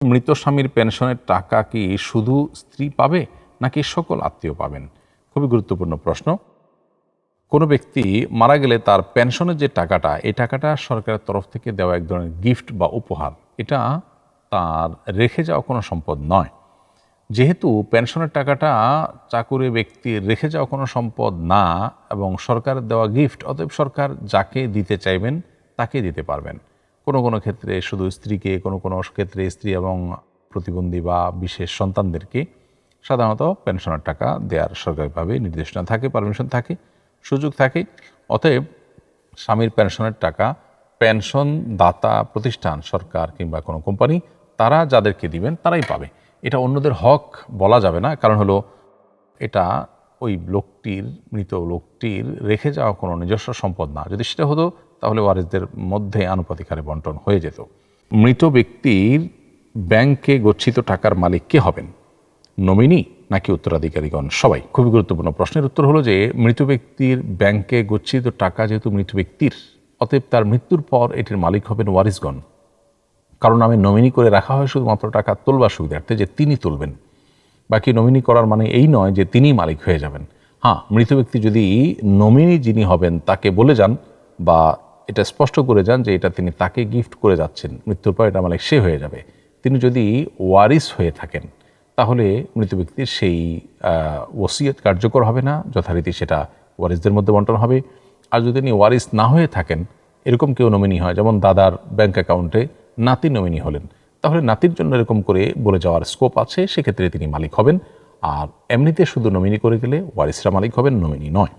মৃত স্বামীর পেনশনের টাকা কি শুধু স্ত্রী পাবে নাকি সকল আত্মীয় পাবেন? খুবই গুরুত্বপূর্ণ প্রশ্ন। কোনো ব্যক্তি মারা গেলে তার পেনশনের যে টাকাটা, এই টাকাটা সরকারের তরফ থেকে দেওয়া এক ধরনের গিফট বা উপহার। এটা তার রেখে যাওয়া কোনো সম্পদ নয়। যেহেতু পেনশনের টাকাটা চাকুরে ব্যক্তির রেখে যাওয়া কোনো সম্পদ না এবং সরকারের দেওয়া গিফট, অতএব সরকার যাকে দিতে চাইবেন তাকে দিতে পারবেন। কোনো কোনো ক্ষেত্রে শুধু স্ত্রীকে, কোনো কোনো ক্ষেত্রে স্ত্রী এবং প্রতিবন্ধী বা বিশেষ সন্তানদেরকে সাধারণত পেনশনের টাকা দেওয়ার সরকারিভাবে নির্দেশনা থাকে, পারমিশন থাকে, সুযোগ থাকে। অতএব স্বামীর পেনশনের টাকা পেনশন দাতা প্রতিষ্ঠান, সরকার কিংবা কোনো কোম্পানি, তারা যাদেরকে দিবেন তারাই পাবে। এটা অন্যদের হক বলা যাবে না, কারণ হলো এটা ওই লোকটির, মৃত লোকটির রেখে যাওয়া কোনো নিজস্ব সম্পদ না। যদি সেটা হতো তাহলে ওয়ারিসদের মধ্যে আনুপাতিক হারে বন্টন হয়ে যেত। মৃত ব্যক্তির ব্যাংকে গচ্ছিত টাকার মালিক কে হবেন? নমিনি নাকি উত্তরাধিকারীগণ? সবাই। খুবই গুরুত্বপূর্ণ প্রশ্নের উত্তর হলো যে মৃত ব্যক্তির ব্যাংকে গচ্ছিত টাকা যেহেতু মৃত ব্যক্তির, অতএব তার মৃত্যুর পর এটির মালিক হবেন ওয়ারিসগণ। কারণ আমি নমিনি করে রাখা হয় শুধুমাত্র টাকা তোলবার সুবিধার্থে, যে তিনি তুলবেন। বাকি নমিনি করার মানে এই নয় যে তিনিই মালিক হয়ে যাবেন। হ্যাঁ, মৃত ব্যক্তি যদি নমিনি যিনি হবেন তাকে বলে যান বা এটা স্পষ্ট করে যান যে এটা তিনি তাকে গিফট করে যাচ্ছেন, মৃত্যুর পর এটা মালিক সে হয়ে যাবে। তিনি যদি ওয়ারিস হয়ে থাকেন তাহলে মৃত ব্যক্তির সেই ওসিয়ত কার্যকর হবে না, যথারীতি সেটা ওয়ারিসদের মধ্যে বন্টন হবে। আর যদি তিনি ওয়ারিস না হয়ে থাকেন, এরকম কেউ নমিনি হয়, যেমন দাদার ব্যাংক অ্যাকাউন্টে নাতি নমিনি হলেন, তাহলে নাতির জন্য এরকম করে বলে যাওয়ার স্কোপ আছে, সেক্ষেত্রে তিনি মালিক হবেন। আর এমনিতে শুধু নমিনি করে গেলে ওয়ারিসরা মালিক হবেন, নমিনি নয়।